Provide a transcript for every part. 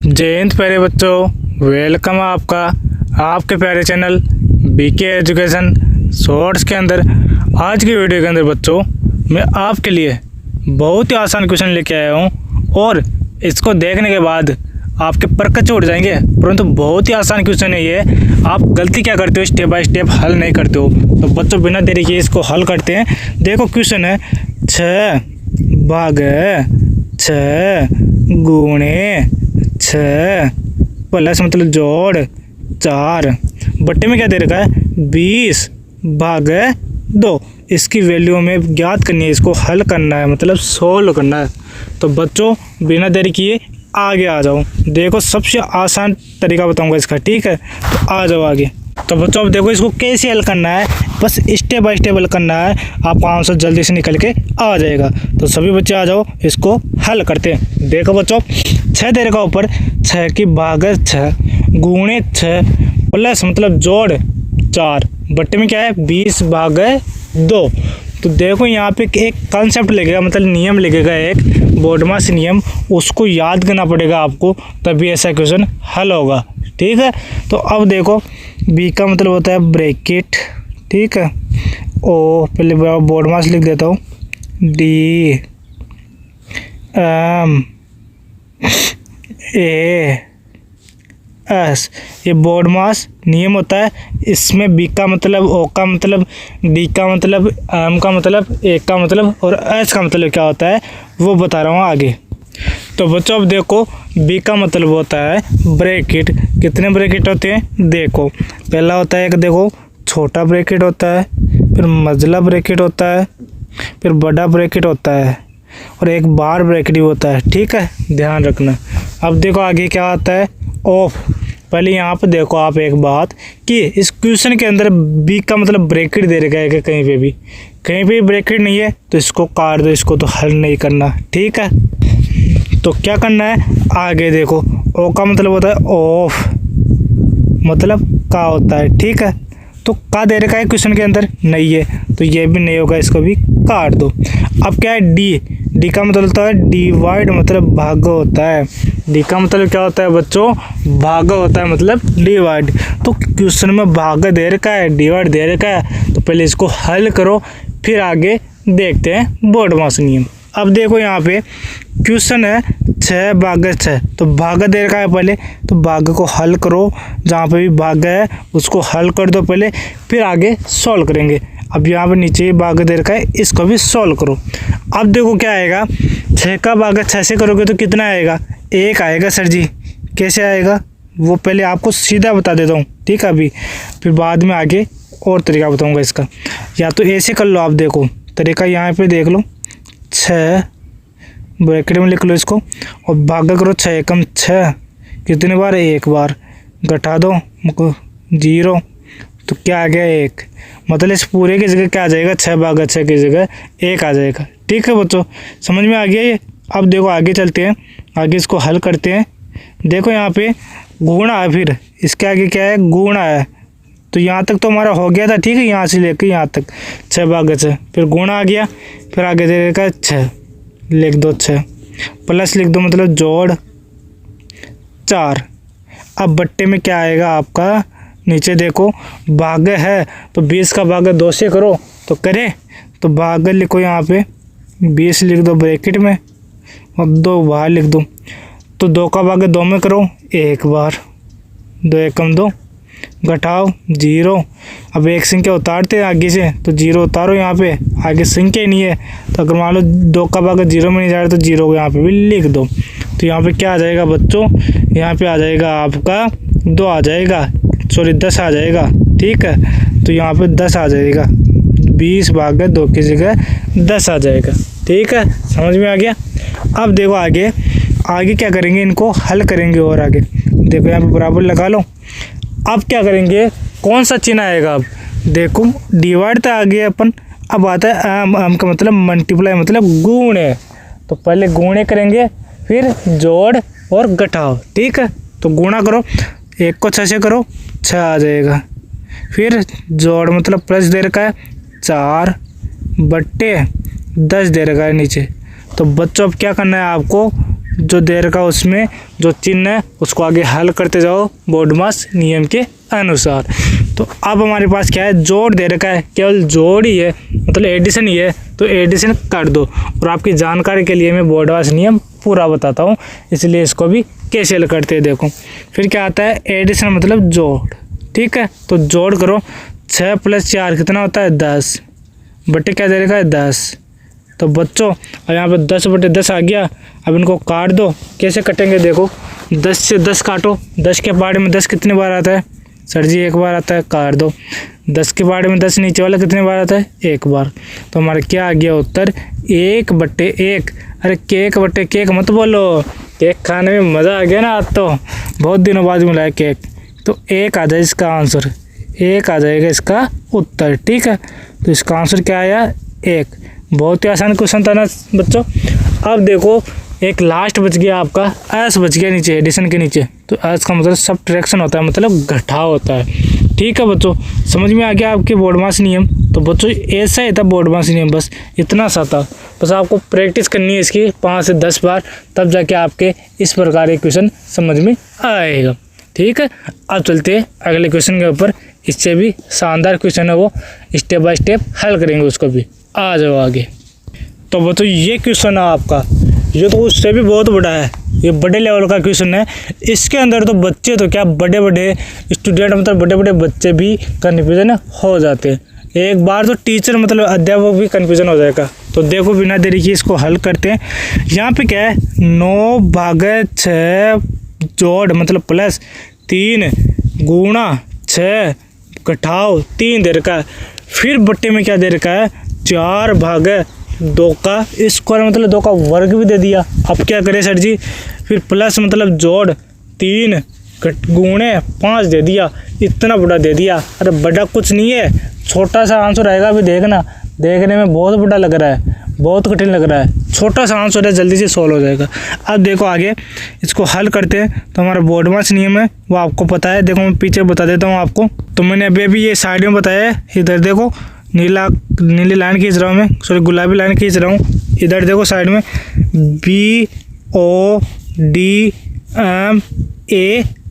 जय हिंद प्यारे बच्चों, वेलकम है आपका आपके प्यारे चैनल बीके एजुकेशन शॉर्ट्स के अंदर। आज की वीडियो के अंदर बच्चों मैं आपके लिए बहुत ही आसान क्वेश्चन लेके आया हूँ और इसको देखने के बाद आपके पर कच्चे उड़ जाएंगे, परंतु बहुत ही आसान क्वेश्चन है ये। आप गलती क्या करते हो, स्टेप बाय स्टेप हल नहीं करते हो। तो बच्चों बिना देरी के इसको हल करते हैं। देखो क्वेश्चन है 6 भाग 6 गुणे 6 प्लस मतलब जोड़ 4 बट्टे में क्या दे रखा है 20 भाग 2। इसकी वैल्यू में ज्ञात करनी है, इसको हल करना है, मतलब सोल्व करना है। तो बच्चों बिना देरी किए आगे आ जाओ। देखो सबसे आसान तरीका बताऊंगा इसका, ठीक है? तो आ जाओ आगे। तो बच्चों अब देखो इसको कैसे हल करना है, बस स्टेप बाय स्टेप हल करना है, आपका आंसर जल्दी से निकल के आ जाएगा। तो सभी बच्चे आ जाओ, इसको हल करते हैं। देखो बच्चों 6 दे रखा ऊपर, 6 की भाग 6 गुणे 6 प्लस मतलब जोड़ 4 बट्टे में क्या है 20 भाग 2। तो देखो यहाँ पे एक कॉन्सेप्ट लगेगा, मतलब नियम लगेगा, एक बोर्डमास नियम, उसको याद करना पड़ेगा आपको, तभी ऐसा क्वेश्चन हल होगा, ठीक है? तो अब देखो बी का मतलब होता है ब्रैकेट, ठीक है? ओ पहले बोर्डमास लिख देता हूँ, डी एम ए एस, ये बोर्ड मास नियम होता है। इसमें बी का मतलब, ओ का मतलब, डी का मतलब, एम का मतलब, ए का मतलब और एस का मतलब क्या होता है वो बता रहा हूँ आगे। तो बच्चों अब देखो बी का मतलब होता है ब्रैकेट। कितने ब्रैकेट होते हैं देखो, पहला होता है एक, देखो छोटा ब्रैकेट होता है, फिर मझला ब्रैकेट होता है, फिर बड़ा ब्रैकेट होता है और एक बार ब्रैकेट भी होता है, ठीक है? ध्यान रखना। अब देखो आगे क्या आता है ऑफ। पहले यहाँ पे देखो आप एक बात कि इस क्वेश्चन के अंदर बी का मतलब ब्रैकेट दे रखा है, कहीं पे भी ब्रैकेट नहीं है तो इसको काट दो, इसको तो हल नहीं करना, ठीक है? तो क्या करना है आगे देखो, ओ का मतलब होता है ऑफ, मतलब का होता है, ठीक है? तो का दे रखा है क्वेश्चन के अंदर नहीं है, तो ये भी नहीं होगा, इसको भी काट दो। अब क्या है डी का मतलब होता है डिवाइड, मतलब भाग होता है। डी का मतलब क्या होता है बच्चों, भाग होता है, मतलब डिवाइड। तो क्वेश्चन में भाग दे रखा है, डिवाइड दे रखा है, तो पहले इसको हल करो, फिर आगे देखते हैं बोर्डमास नियम। अब देखो यहाँ पे क्वेश्चन है 6 भाग 6, तो भाग दे रखा है पहले, तो भाग को हल करो, जहाँ पे भी भाग है उसको हल कर दो पहले, फिर आगे सॉल्व करेंगे। अब यहाँ पे नीचे ही भाग दे रखा है, इसको भी सॉल्व करो। अब देखो क्या आएगा, 6 का भाग 6 से करोगे तो कितना आएगा 1 आएगा। सर जी कैसे आएगा वो पहले आपको सीधा बता देता हूँ, ठीक है? अभी फिर बाद में आगे और तरीका बताऊँगा इसका, या तो ऐसे कर लो आप। देखो तरीका यहाँ पे देख लो, 6 ब्रैकेट में लिख लो इसको और भागा करो 6 एकम 6, कितने बार 1 बार, घटा दो 0, तो क्या आ गया 1, मतलब इस पूरे की जगह क्या आ जाएगा 6 भागा 6 की जगह 1 आ जाएगा, ठीक है बच्चों? समझ में आ गया ये? अब देखो आगे चलते हैं, आगे इसको हल करते हैं। देखो यहाँ पे गुणा है, फिर इसके आगे क्या है गुणा है, तो यहाँ तक तो हमारा हो गया था, ठीक है? यहाँ से लेकर यहाँ तक 6 भागा 6, फिर गुणा आ गया, फिर आगे दे रखा 6, लिख दो 6, प्लस लिख दो मतलब जोड़ 4। अब बट्टे में क्या आएगा आपका, नीचे देखो भाग है तो 20 का भाग 2 से करो, तो करें तो भाग लिखो यहाँ पे 20 लिख दो ब्रैकेट में और 2 बाहर लिख दो, तो 2 का भाग 2 में करो 1 बार, 2 एकम 2, घटाओ 0। अब एक संख्या उतारते हैं आगे से, तो 0 उतारो, यहाँ पे आगे संख्या ही नहीं है, तो अगर मान लो 2 का भाग 0 में नहीं जा रहा तो 0 यहाँ पे भी लिख दो। तो यहाँ पे क्या आ जाएगा बच्चों, यहाँ पे आ जाएगा आपका 2 आ जाएगा, सॉरी 10 आ जाएगा, ठीक है? तो यहाँ पे 10 आ जाएगा, 20 भाग 2 की जगह 10 आ जाएगा, ठीक है? समझ में आ गया? अब देखो आगे क्या करेंगे, इनको हल करेंगे और आगे देखो यहाँ पे बराबर लगा लो। अब क्या करेंगे, कौन सा चिन्ह आएगा? अब देखो डिवाइड तो आ गया अपन, अब आता है एम का मतलब मल्टीप्लाई, मतलब गुणे। तो पहले गुणे करेंगे, फिर जोड़ और घटाओ, ठीक है? तो गुणा करो, 1 को 6 से करो 6 आ जाएगा, फिर जोड़ मतलब प्लस दे रखा है 4 बट्टे 10 दे रखा है नीचे। तो बच्चों अब क्या करना है आपको, जो दे रखा है उसमें जो चिन्ह है उसको आगे हल करते जाओ बोडमास नियम के अनुसार। तो अब हमारे पास क्या है, जोड़ दे रखा है, केवल जोड़ ही है, मतलब एडिशन ही है, तो एडिशन कर दो। और आपकी जानकारी के लिए मैं बोडमास नियम पूरा बताता हूँ, इसलिए इसको भी कैसे हल करते हैं देखो। फिर क्या आता है, एडिशन मतलब जोड़, ठीक है। तो जोड़ करो, 6 + 4 कितना होता है 10, बटे क्या दे रखा है 10। तो बच्चों अब यहाँ पे 10/10 आ गया। अब इनको काट दो, कैसे कटेंगे देखो, 10 से 10 काटो, 10 के पहाड़े में 10 कितने बार आता है सर जी, 1 बार आता है, काट दो। 10 के पहाड़े में 10 नीचे वाला कितने बार आता है, 1 बार। तो हमारा क्या आ गया उत्तर, 1/1। अरे केक बटे केक मत बोलो, केक खाने में मज़ा आ गया ना, आज तो बहुत दिनों बाद मिला है केक। तो 1 आ जाए इसका आंसर, 1 आ जाएगा इसका उत्तर, ठीक है। तो इसका आंसर क्या आया, 1। बहुत ही आसान क्वेश्चन था ना बच्चों। अब देखो एक लास्ट बच गया आपका, एस बच गया नीचे, एडिशन के नीचे। तो एस का मतलब सबट्रैक्शन होता है, मतलब घटाव होता है, ठीक है बच्चों। समझ में आ गया आपके बोडमास नियम। तो बच्चों ऐसा ही था बोडमास नियम, बस इतना सा था। बस आपको प्रैक्टिस करनी है इसकी 5 से 10 बार, तब जाके आपके इस प्रकार के क्वेश्चन समझ में आएगा, ठीक है। अब चलते हैं अगले क्वेश्चन के ऊपर, इससे भी शानदार क्वेश्चन है, वो स्टेप बाय स्टेप हल करेंगे उसको भी। आ जाओ आगे। तो बच्चों ये क्वेश्चन है आपका, ये तो उससे भी बहुत बड़ा है, ये बड़े लेवल का क्वेश्चन है। इसके अंदर तो बच्चे तो क्या, बड़े बड़े स्टूडेंट मतलब बड़े बड़े बच्चे भी कन्फ्यूजन हो जाते हैं। एक बार तो टीचर मतलब अध्यापक भी कन्फ्यूजन हो जाएगा। तो देखो बिना देरी के इसको हल करते हैं। यहाँ पे क्या है, 9/6 जोड़ मतलब प्लस 3 गुणा 6 घटाव 3 दे रखा है। फिर बट्टे में क्या दे रखा है, 4/2 का स्क्वायर मतलब 2 का वर्ग भी दे दिया। अब क्या करें सर जी, फिर प्लस मतलब जोड़ 3 गुणे 5 दे दिया, इतना बड़ा दे दिया। अरे बड़ा कुछ नहीं है, छोटा सा आंसर आएगा, अभी देखना, देखने में बहुत बड़ा लग रहा है, बहुत कठिन लग रहा है, छोटा सा आंसर है, जल्दी से सॉल्व हो जाएगा। अब देखो आगे इसको हल करते हैं। तो हमारा बोडमास नियम है वो आपको पता है, देखो मैं पीछे बता देता हूँ आपको। तो मैंने अभी ये साइड में बताया है, इधर देखो नीली लाइन खींच रहा हूँ मैं, सॉरी गुलाबी लाइन खींच रहा हूँ। इधर देखो साइड में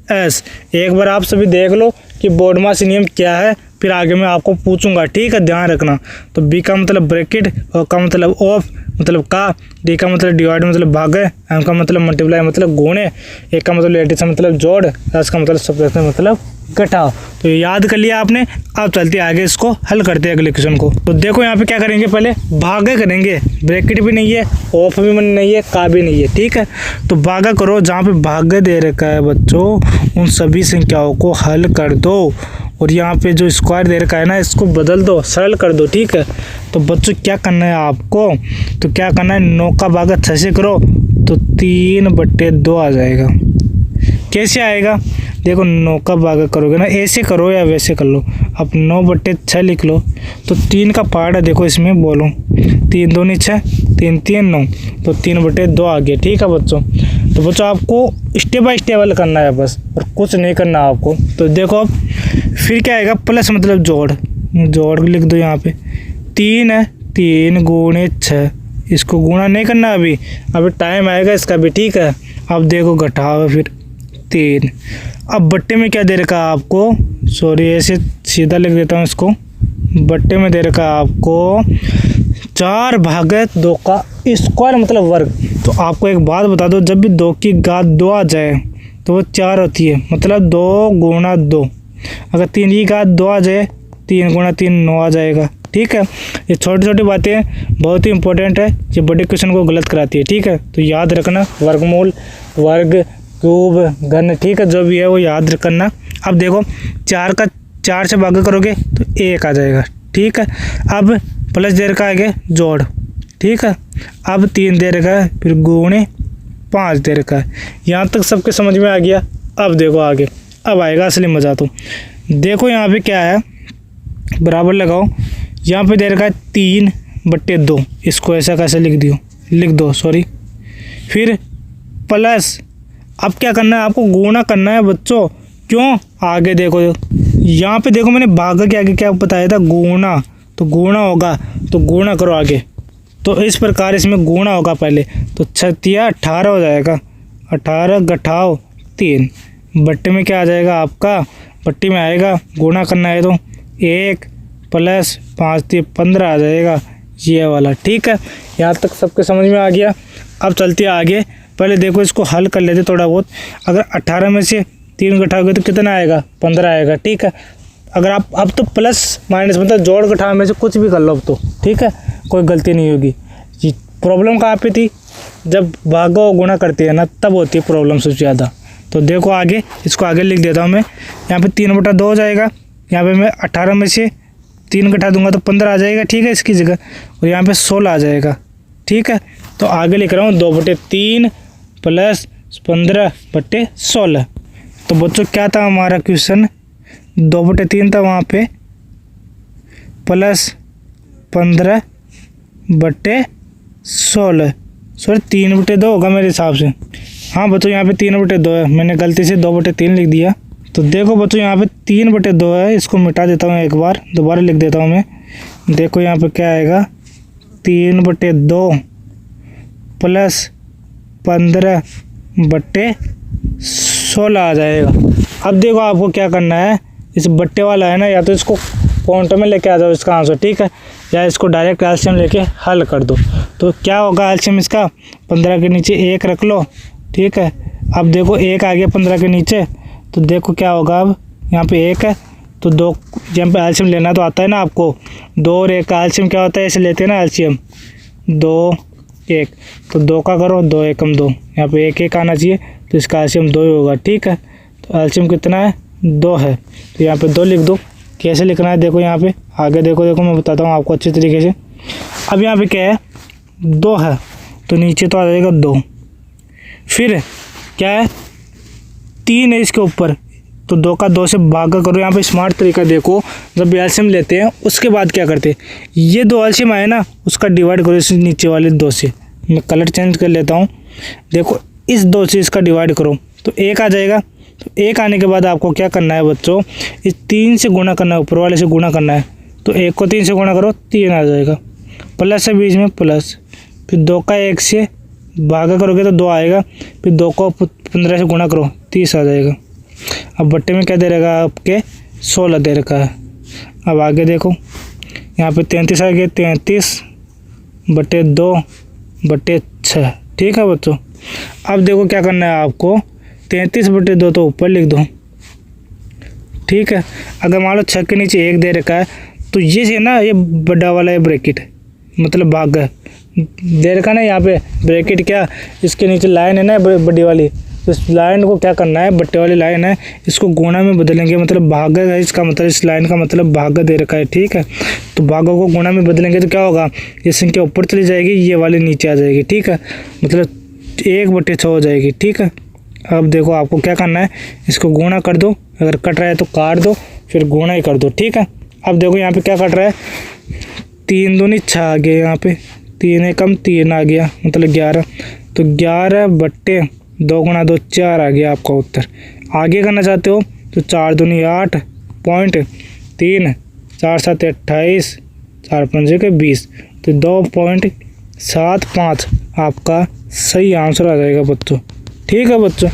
BODMAS। एक बार आप सभी देख लो कि बोडमास नियम क्या है, फिर आगे मैं आपको पूछूंगा, ठीक है, ध्यान रखना। तो बी का मतलब ब्रैकेट, ओ का मतलब ऑफ मतलब का, डी का मतलब डिवाइड मतलब भाग, एम का मतलब मल्टीप्लाई मतलब गुणे, ए का मतलब एडिशन मतलब जोड़, एस का मतलब सबट्रैक्शन मतलब घटाव। तो याद कर लिया आपने। अब चलते आगे, इसको हल करते हैं अगले क्वेश्चन को। तो देखो यहाँ पे क्या करेंगे, पहले भागे करेंगे, ब्रैकेट भी नहीं है, ऑफ भी नहीं है, का भी नहीं है, ठीक है। तो भागा करो, जहाँ पे भागे दे रखा है बच्चों उन सभी संख्याओं को हल कर दो। और यहाँ पे जो स्क्वायर दे रखा है ना, इसको बदल दो, सरल कर दो, ठीक है। तो बच्चों क्या करना है आपको, तो क्या करना है, 9 का भागा 6 से करो तो 3/2 आ जाएगा। कैसे आएगा, देखो 9 का भागा करोगे ना, ऐसे करो या वैसे कर लो। अब 9/6 लिख लो। तो 3 का पार्ट है, देखो इसमें बोलो, 3 दूनी 6, 3 3 9, तो 3/2 आ गया, ठीक है बच्चों। तो बच्चों आपको स्टेप बाय स्टेप हल करना है बस, और कुछ नहीं करना आपको। तो देखो अब फिर क्या आएगा, प्लस मतलब जोड़, जोड़ लिख दो यहाँ पे। 3 है, 3 गुणे 6, इसको गुणा नहीं करना अभी टाइम आएगा इसका भी, ठीक है। अब देखो घटाओ, फिर 3। अब बट्टे में क्या दे रखा है आपको, सॉरी ऐसे सीधा लिख देता हूँ इसको, बट्टे में दे रखा है आपको 4/2 का स्क्वायर मतलब वर्ग। तो आपको एक बात बता दो, जब भी 2 की घात 2 आ जाए तो वो 4 होती है, मतलब 2 गुणा 2। अगर 3 की घात 2 आ जाए, 3 गुणा 3 9 आ जाएगा, ठीक है। ये छोटी छोटी बातें बहुत ही इंपॉर्टेंट है, ये बड़े क्वेश्चन को गलत कराती है, ठीक है। तो याद रखना, वर्गमूल, वर्ग, क्यूब, घन, ठीक है, जो भी है वो याद रखना। अब देखो 4 से भाग करोगे तो 1 आ जाएगा, ठीक है। अब प्लस दे रखा है जोड़, ठीक है। अब 3 दे रखा है, फिर गुणे 5 दे रखा है। यहाँ तक सबके समझ में आ गया। अब देखो आगे, अब आएगा असली मज़ा। तो देखो यहाँ पे क्या है, बराबर लगाओ, यहाँ पे दे रखा है 3/2, इसको ऐसा कैसे लिख दो सॉरी। फिर प्लस, अब क्या करना है आपको, गुणा करना है बच्चों। क्यों, आगे देखो, यहाँ पे देखो मैंने भाग के आगे क्या बताया था, गुणा। तो गुणा होगा, तो गुणा करो आगे। तो इस प्रकार इसमें गुणा होगा पहले, तो 6×18 हो जाएगा, 18 घटाओ 3 बट्टे में क्या आ जाएगा आपका, पट्टी में आएगा गुणा करना है तो 1 + 5 15 आ जाएगा ये वाला। ठीक है, यहाँ तक सबके समझ में आ गया। अब चलते आगे, पहले देखो इसको हल कर लेते थोड़ा बहुत। अगर 18 में से 3 घटाओगे तो कितना आएगा, 15 आएगा। ठीक है, अगर आप अब तो प्लस माइनस मतलब जोड़ घटाव में से कुछ भी कर लो अब तो, ठीक है, कोई गलती नहीं होगी। ये प्रॉब्लम कहाँ पे थी, जब भागा और गुणा करते हैं ना तब होती है प्रॉब्लम सबसे ज़्यादा। तो देखो आगे, इसको आगे लिख देता हूँ मैं। यहाँ पे 3/2 हो जाएगा, यहाँ पे मैं 18 में से 3 घटा दूंगा तो 15 आ जाएगा। ठीक है, इसकी जगह, और यहाँ पे 16 आ जाएगा। ठीक है, तो आगे लिख रहा हूँ 2/3 + 15/16। तो बच्चों क्या था हमारा क्वेश्चन, 2/3 था वहाँ पे, प्लस 15/16, सॉरी 3/2 होगा मेरे हिसाब से। हाँ बच्चों, यहाँ पे 3/2 है, मैंने गलती से 2/3 लिख दिया। तो देखो बच्चों यहाँ पे 3/2 है, इसको मिटा देता हूँ, एक बार दोबारा लिख देता हूँ मैं। देखो यहाँ पे क्या आएगा, 3/2 + 15/16 आ जाएगा। अब देखो आपको क्या करना है, इस बट्टे वाला है ना, या तो इसको पॉइंट में लेके आ जाओ इसका आंसर, ठीक है, या इसको डायरेक्ट एलसीएम लेके हल कर दो। तो क्या होगा एलसीएम इसका, 15 के नीचे 1 रख लो। ठीक है, अब देखो 1 आ गया 15 के नीचे, तो देखो क्या होगा, अब यहाँ पे 1 है तो 2, यहाँ पे एलसीएम लेना तो आता है ना आपको, 2 और 1 का एलसीएम क्या होता है, ऐसे लेते हैं ना एलसीएम, 2 1, तो 2 का करो, 2 एकम 2, यहाँ पे 1 1 आना चाहिए, तो इसका एलसीएम 2 ही होगा। ठीक है, तो एलसीएम कितना है, 2 है, तो यहाँ पे 2 लिख दो। कैसे लिखना है देखो, यहाँ पे आगे देखो मैं बताता हूँ आपको अच्छे तरीके से। अब यहाँ पे क्या है, 2 है, तो नीचे तो आ जाएगा 2, फिर क्या है, 3 है इसके ऊपर, तो 2 का 2 से भागा करो। यहाँ पे स्मार्ट तरीका देखो, जब एलसीएम लेते हैं उसके बाद क्या करते हैं, ये 2 एलसीएम आए ना, उसका डिवाइड करो इस नीचे वाले 2 से। मैं कलर चेंज कर लेता हूँ, देखो इस 2 से इसका डिवाइड करो तो 1 आ जाएगा। तो 1 आने के बाद आपको क्या करना है बच्चों, इस 3 से गुणा करना है, ऊपर वाले से गुणा करना है, तो 1 को 3 से गुणा करो 3 आ जाएगा, प्लस है बीच में प्लस, फिर 2 का 1 से भागा करोगे तो 2 आएगा, फिर 2 को 15 से गुणा करो 30 आ जाएगा। अब बट्टे में क्या दे रहेगा आपके, 16 दे रखा है। अब आगे देखो, यहाँ पे 33 आ गया, 33/2/6। ठीक है बच्चों, अब देखो क्या करना है आपको, 33/2 तो ऊपर लिख दो। ठीक है, अगर मान लो 6 के नीचे 1 दे रखा है, तो ये है ना, ये बड़ा वाला है ब्रैकेट, मतलब भाग दे रखा ना, यहाँ पे ब्रैकेट क्या, इसके नीचे लाइन है ना बड़ी वाली, तो इस लाइन को क्या करना है, बट्टे वाली लाइन है, इसको गुणा में बदलेंगे, मतलब भागा है इसका मतलब, इस लाइन का मतलब भागा दे रखा है। ठीक है, तो भागा को गुणा में बदलेंगे तो क्या होगा, ये संख्या ऊपर चली जाएगी, ये वाली नीचे आ जाएगी। ठीक है, मतलब 1/6 हो जाएगी। ठीक है, अब देखो आपको क्या करना है, इसको गुणा कर दो, अगर कट रहा है तो काट दो, फिर गुणा ही कर दो। ठीक है, अब देखो यहाँ पे क्या कट रहा है, 3 दूनी 6 आ गया, यहाँ पे 3 एकम 3 आ गया, मतलब 11, तो 11/2 × 2 4 आ गया आपका उत्तर। आगे करना चाहते हो तो 4 दूनी 8.3, 4 7 28, 4 5 20, तो 2.75 आपका सही आंसर आ जाएगा बच्चों। ठीक है बच्चों,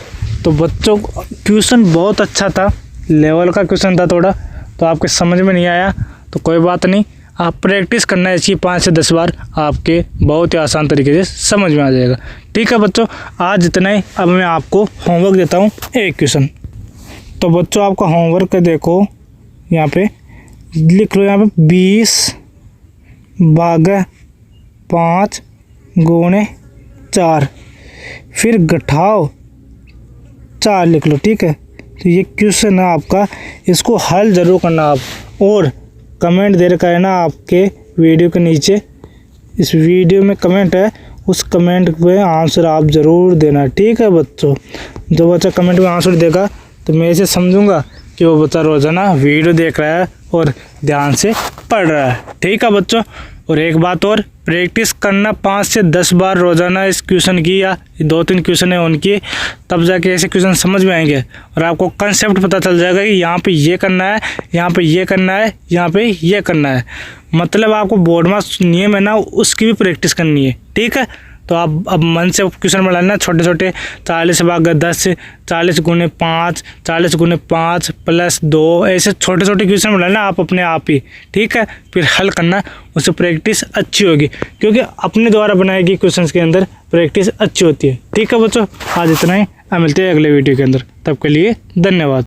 तो बच्चों क्वेश्चन बहुत अच्छा था, लेवल का क्वेश्चन था थोड़ा, तो आपके समझ में नहीं आया तो कोई बात नहीं, आप प्रैक्टिस करना है इसकी 5 से 10 बार, आपके बहुत ही आसान तरीके से समझ में आ जाएगा। ठीक है बच्चों, आज इतना ही। अब मैं आपको होमवर्क देता हूँ, एक क्वेश्चन। तो बच्चों आपका होमवर्क देखो, यहाँ पे लिख लो, यहाँ पे 20/5 × 4, फिर घटाओ 4 लिख लो। ठीक है, तो ये क्वेश्चन है आपका, इसको हल ज़रूर करना आप, और कमेंट दे रखा है ना आपके वीडियो के नीचे, इस वीडियो में कमेंट है, उस कमेंट पे आंसर आप ज़रूर देना। ठीक है बच्चों, जो बच्चा कमेंट में आंसर देगा तो मैं इसे समझूंगा कि वो बच्चा रोज़ाना वीडियो देख रहा है और ध्यान से पढ़ रहा है। ठीक है बच्चों, और एक बात और, प्रैक्टिस करना 5 से 10 बार रोज़ाना इस क्वेश्चन की, या 2-3 क्वेश्चन है उनकी, तब जाके ऐसे क्वेश्चन समझ में आएंगे और आपको कंसेप्ट पता चल जाएगा कि यहाँ पे ये करना है, यहाँ पे ये करना है, यहाँ पे ये करना है। मतलब आपको बोर्ड मास नियम है ना, उसकी भी प्रैक्टिस करनी है, ठीक है। तो आप अब मन से क्वेश्चन बनाना, छोटे छोटे 40 भाग 10, 40 गुने 5, 40 गुने 5 प्लस 2, ऐसे छोटे छोटे क्वेश्चन बनाना आप अपने आप ही, ठीक है। फिर हल करना, उससे प्रैक्टिस अच्छी होगी, क्योंकि अपने द्वारा बनाई गई क्वेश्चन के अंदर प्रैक्टिस अच्छी होती है, ठीक है बच्चों। आज इतना ही, मिलते हैं अगले वीडियो के अंदर, तब के लिए धन्यवाद।